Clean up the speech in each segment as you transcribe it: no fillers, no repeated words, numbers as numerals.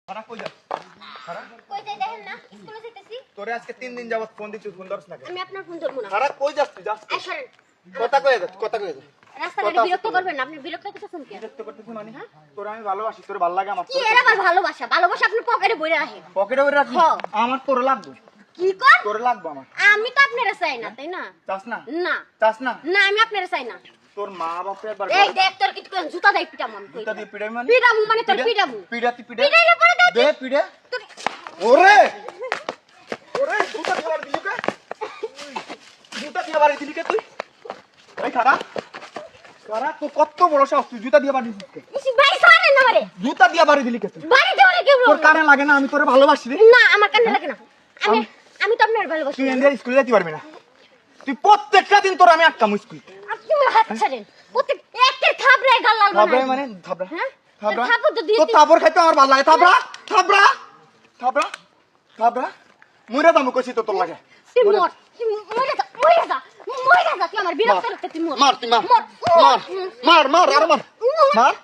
খারাপ কই যা খারাপ কই যাই দেখেন না স্কুলে যাইতেছি। তোরে আজকে 3 দিন যাবত ফোন দিছি ফোন ধরছ না কেন? আমি আপনার ফোন ধরবো না। খারাপ কই যাস তুই যাস এই সরেন। কথা কই যা কথা কই যা রাস্তাঘাটে বিরক্ত করবেন না, আপনি বিরক্ত করতেছেন কেন? বিরক্ত করতেছিস মানে তোরে আমি ভালোবাসি তোরে ভালো লাগে আমার কি এর আবার ভালোবাসা? ভালোবাসা আপনি পকেটে বইরে রাখেন। পকেটে ওরে রাখি হ্যাঁ। আমার তোরে লাগবে কি কর? তোরে লাগবে আমার আমি তো আপনারে চাই না, তাই না? চাস না না চাস না না, আমি আপনারে চাই না। তোর মা বাপে একবার এই দেখ তোর কি কোন জুতা দেই পিটাম আমি। জুতা দিয়ে পিড়াই মানে পিটামু মানে তোর পিটামু। পিড়াতি পিড়ে পিটাইলে পরে দে দে পিড়ে তোর ওরে ওরে জুতা দিয়ে বাড়ি দিলি কে জুতা দিয়ে বাড়ি দিলি কে তুই এই খারাপ খারাপ তো কত বড় সাহস তুই জুতা দিয়ে বাড়ি দিলি কে ইসি ভাই সরেন না মারে। জুতা দিয়ে বাড়ি দিলি কে তুই বাড়ি দেওয়ারে কি তোর কানে লাগে না আমি তোরে ভালোবাসি রে না, আমার কানে লাগে না। আমি তো আপনার ভালোবাসি। তুই এন্ডে স্কুলে যেতে পারবি না তুই প্রত্যেকটা দিন তোর আমি আটকাম স্কুল আপনি আমার হাত ছাড়েন। প্রত্যেক একটা থাবড়ায় গাল লাল থাবড়া বানাই। মানে থাবড়া হ্যাঁ? থাবড়া থাবড়া তো দিয়ে তো থাবড় খাইতে আমার ভালো লাগে থাবড়া থাবড়া থাবড়া থাবড়া মুইরা দাম কইছি তো তোর লাগে তুই মর। তুই মরে যা, মরে যা। মরে যা, তুই আমার বিরক্ত করতে তুই মর। মার তুই মার মর। মার মার মার আর মার মার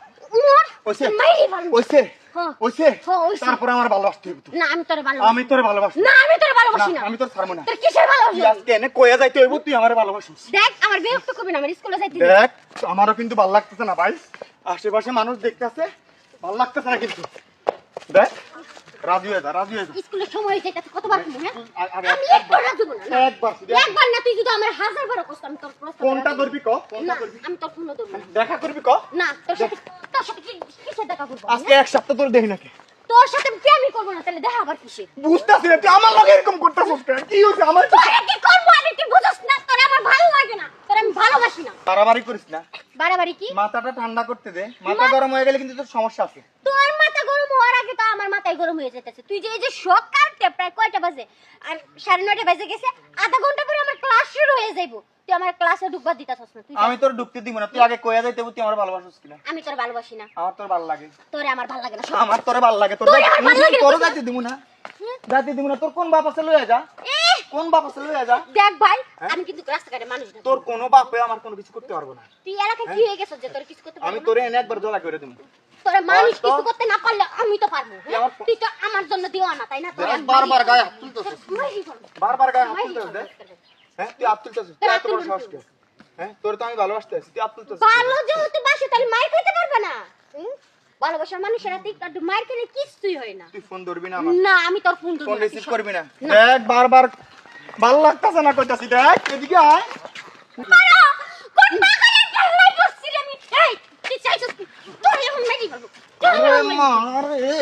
মর। ওইসে মাইরি ভালো। ওইসে হ্যাঁ। ওইসে হ্যাঁ, ওইসে। তারপরে আমার ভালোবাসতে হবে তুই না, আমি তোরে ভালোবাসি। আমি তোরে ভালোবাসি না, আমি তোরে ভালোবাসি না না। আমি তোর ছাড়বো না তোর কিসের ভালোবাসি? তুই আজকে এনে কইয়া যাইতে হইব তুই আমারে ভালোবাসিস দেখ, আমার বিরক্ত করবি না, আমার স্কুলে যাইতে দিবি। দেখ আমারও কিন্তু ভালো লাগতেছে না ভাই আশেপাশে মানুষ দেখতেছে ভালো লাগতেছে না কিন্তু দেখ রাজি হয়ে যা রাজি হয়ে যা স্কুলের সময় হয়ে যাইতেছে, কতবার কমু, হ্যাঁ? আরে আমি একবার রাজি হবো না, না। একবার শুধু একবার না, তুই যদি আমার 1000 বার কষ্ট, আমি তোর প্রস্তাব কোনটা রাখবো। ধরবি ক কোনটা না, ধরবি আমি তোর ফোনও ধরবো না। দেখা করবি ক না, তোর সাথে কিসের দেখা করবো? আজকে এক সপ্তাহ তোর দেখি নাকি তোর সাথে প্রেমই করবো না, তাহলে দেখা আবার কিসে? বুঝতেছি না তুই আমার লগে এরকম করতেছিস কেন কি হইছে আমার তোরে কি করবো আমি, তুই বুঝছ না? তোর আমার ভালো লাগে না, তোর আমি ভালোবাসি না। বাড়াবাড়ি করিস না বাড়াবাড়ি কি? মাথাটা ঠান্ডা করতে দে মাথা গরম হয়ে গেলে কিন্তু তোর সমস্যা আছে তোর মাথা গরম হওয়ার আগে তো আমার মাথায় গরম হয়ে যেতেছে। তুই যে এই যে সকালতে প্রায় কয়টা বাজে? আর 9:30 বাজে গেছে, আধা ঘন্টা পরে আমার ক্লাস শুরু হয়ে যাইবো। তুই আমার ক্লাসে ঢুকবা দিতাছস না। তুই আমি তোর ঢুকতে দিব না তুই আগে কইয়া যাইতে তুই আমার ভালোবাসিস কিনা আমি তোর ভালোবাসি না। আমার তোর ভালো লাগে তোরে আমার ভালো লাগে না। আমার তোরে ভালো লাগে তোর তোরে আমার ভালো লাগে না, তোর বুঝলি? যাইতে দিব না যাইতে দিব না তোর কোন বাপ আছে লইয়া যা এহ, কোন বাপ আছে লইয়া যা দেখ ভাই, আমি কিন্তু রাস্তাঘাটে মানুষ না। তোর কোনো বাপে আমার কোনো কিছু করতে পারবো না তুই এলাকায় কি হয়ে গেছিস যে তোর কিছু করতে আমি পারবি না? তোরে এনে একবার জলা করে দেব তোরা মানুষ তো- কিছু করতে না পারলে আমি তো পারবো, হ্যাঁ? তুই আমার- তুই তো আমার জন্য দিওয়ানা, তাই না? তোরে আমি বারবার মারি- গায়ে হাত তুলতেছিস মারি ফেলবো। বারবার গায়ে হাত মারি তুলতেছিস ফেলবো। হ্যাঁ তুই হাত তুলতেছিস তুই এত বড় সাহস কে হ্যাঁ তোর তো আমি ভালোবাসতে আছি তুই হাত তুলতেছিস ভালো যেহেতু বাসে তাহলে মার খেতে পারবে না। হুম? ভালোবাসার মানুষেরা ঠিক একটু মার খেলে কিছুই হয় না। তুই ফোন ধরবি না আমার না, আমি তোর ফোন ধরবো ফোন না। রিসিভ করবি না দেখ বারবার ভালো লাগতেছে না কইতাছি দেখ এদিকে আয় মারো! কোন পাগলের পাল্লায় পড়ছি রে আমি? এই, তুই চাইছিস কি? তোর এখন মেরি ফেলবো। তোর এখন মেরি ফেলবো। মার রে